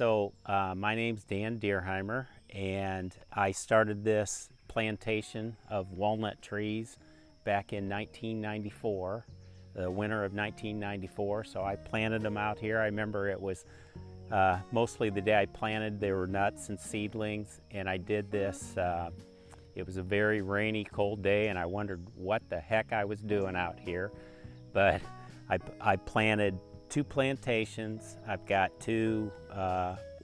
My name's Dan Derheimer, and I started this plantation of walnut trees back in 1994, the winter of 1994. So I planted them out here. I remember it was mostly the day I planted, they were nuts and seedlings, and I did this. It was a very rainy, cold day, and I wondered what the heck I was doing out here. But I planted 2 plantations. I've got 2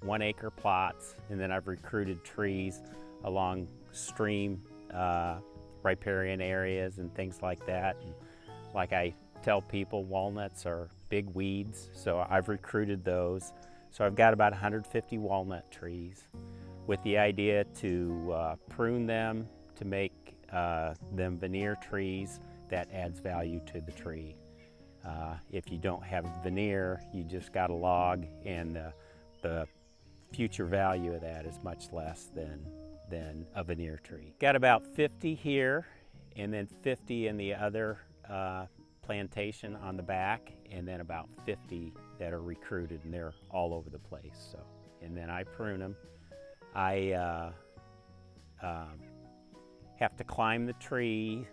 1-acre plots, and then I've recruited trees along stream riparian areas and things like that. And like I tell people, walnuts are big weeds, so I've recruited those. So I've got about 150 walnut trees with the idea to prune them to make them veneer trees that adds value to the tree. If you don't have veneer, you just got a log, and the future value of that is much less than a veneer tree. Got about 50 here, and then 50 in the other plantation on the back, and then about 50 that are recruited, and they're all over the place. So, and then I prune them. I have to climb the tree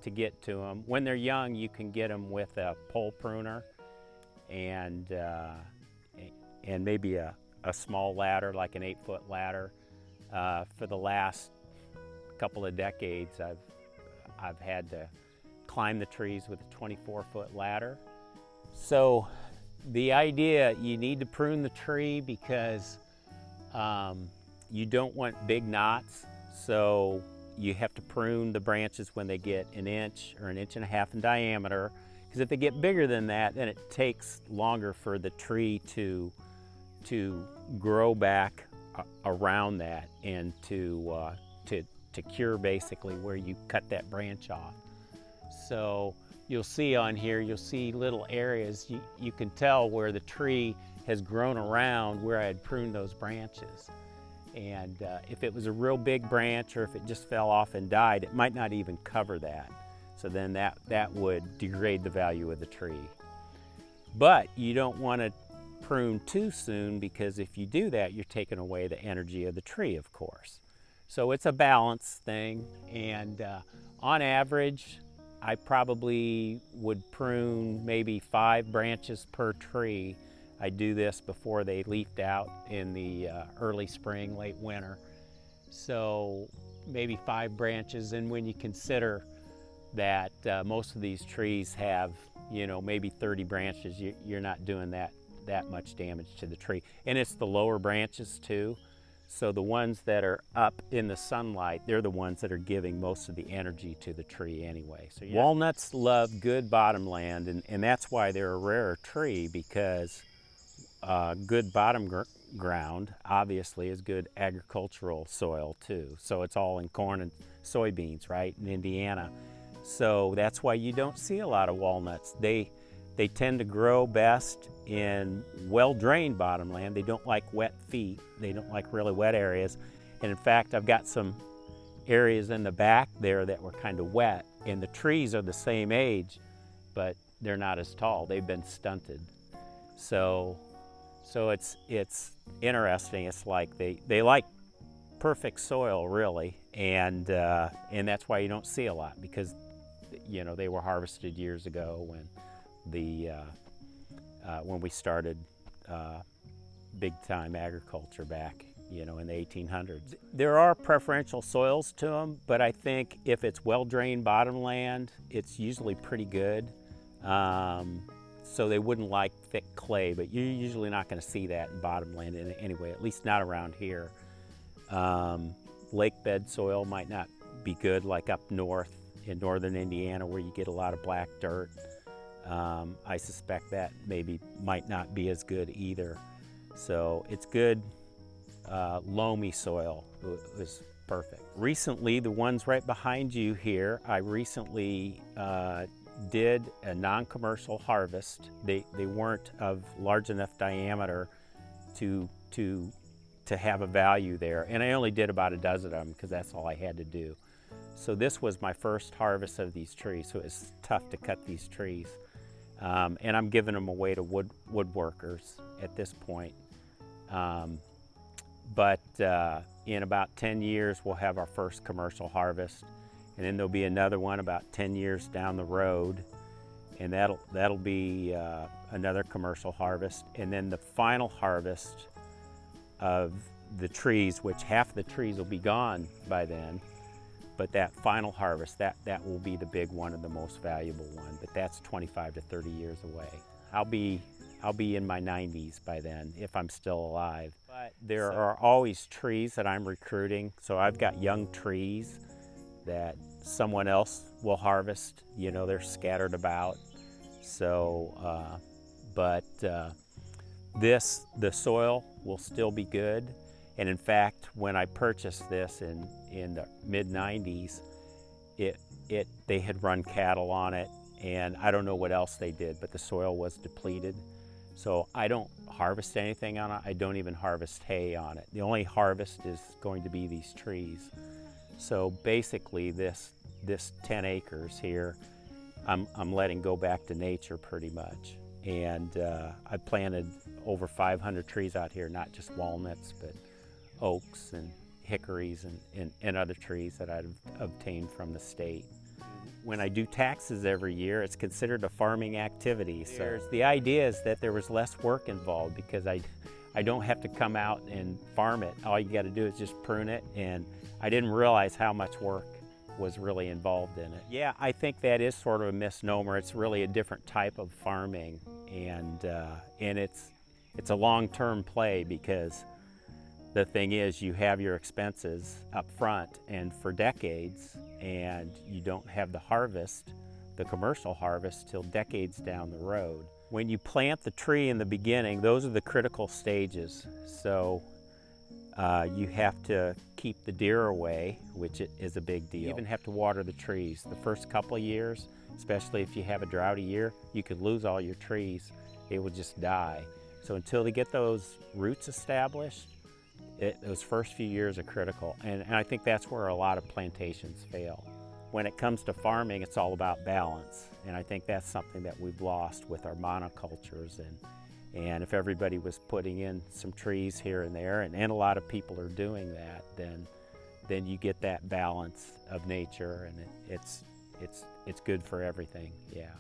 to get to them. When they're young, you can get them with a pole pruner and maybe a small ladder, like an 8-foot ladder. For the last couple of decades, I've had to climb the trees with a 24-foot ladder. So the idea, you need to prune the tree because you don't want big knots. So you have to prune the branches when they get 1 inch or 1.5 inches in diameter, because if they get bigger than that, then it takes longer for the tree to grow back around that and to cure basically where you cut that branch off. So you'll see on here, you'll see little areas. You can tell where the tree has grown around where I had pruned those branches. And if it was a real big branch, or if it just fell off and died, it might not even cover that. So then that would degrade the value of the tree. But you don't want to prune too soon, because if you do that, you're taking away the energy of the tree, of course. So it's a balance thing, and on average, I probably would prune maybe 5 branches per tree. I do this before they leafed out in the early spring, late winter. So maybe 5 branches, and when you consider that most of these trees have, maybe 30 branches, you're not doing that much damage to the tree. And it's the lower branches too. So the ones that are up in the sunlight, they're the ones that are giving most of the energy to the tree anyway. So yeah. Walnuts love good bottomland, and that's why they're a rare tree, because good bottom ground obviously is good agricultural soil too. So it's all in corn and soybeans, right, in Indiana. So that's why you don't see a lot of walnuts. They tend to grow best in well-drained bottomland. They don't like wet feet. They don't like really wet areas. And in fact, I've got some areas in the back there that were kind of wet, and the trees are the same age, but they're not as tall. They've been stunted. So it's interesting. It's like they like perfect soil, really, and that's why you don't see a lot, because they were harvested years ago when we started big time agriculture back in the 1800s. There are preferential soils to them, but I think if it's well-drained bottomland, it's usually pretty good. So they wouldn't like thick clay, but you're usually not going to see that in bottomland anyway, at least not around here. Lake bed soil might not be good, like up north in northern Indiana, where you get a lot of black dirt. I suspect that might not be as good either. So it's good loamy soil is perfect. Recently, the ones right behind you here, I recently did a non-commercial harvest. They weren't of large enough diameter to have a value there, and I only did about a dozen of them because that's all I had to do. So this was my first harvest of these trees, so it's tough to cut these trees. And I'm giving them away to woodworkers at this point. But in about 10 years, we'll have our first commercial harvest. And then there'll be another one about 10 years down the road. And that'll be another commercial harvest. And then the final harvest of the trees, which half the trees will be gone by then, but that final harvest, that will be the big one and the most valuable one. But that's 25 to 30 years away. I'll be in my 90s by then if I'm still alive. But there are always trees that I'm recruiting. So I've got young trees that someone else will harvest. You know, they're scattered about. So, the soil will still be good. And in fact, when I purchased this in the mid-90s, they had run cattle on it, and I don't know what else they did, but the soil was depleted. So I don't harvest anything on it. I don't even harvest hay on it. The only harvest is going to be these trees. So basically this 10 acres here, I'm letting go back to nature pretty much. And I planted over 500 trees out here, not just walnuts, but oaks and hickories and other trees that I've obtained from the state. When I do taxes every year, it's considered a farming activity. So the idea is that there was less work involved because I don't have to come out and farm it. All you got to do is just prune it, and I didn't realize how much work was really involved in it. Yeah, I think that is sort of a misnomer. It's really a different type of farming, and it's a long-term play because the thing is, you have your expenses up front and for decades, and you don't have the harvest, the commercial harvest, till decades down the road. When you plant the tree in the beginning, those are the critical stages. So you have to keep the deer away, which is a big deal. You even have to water the trees. The first couple of years, especially if you have a droughty year, you could lose all your trees. They will just die. So until they get those roots established, those first few years are critical, and I think that's where a lot of plantations fail. When it comes to farming, it's all about balance, and I think that's something that we've lost with our monocultures. And if everybody was putting in some trees here and there, and a lot of people are doing that, then you get that balance of nature, and it's good for everything. Yeah.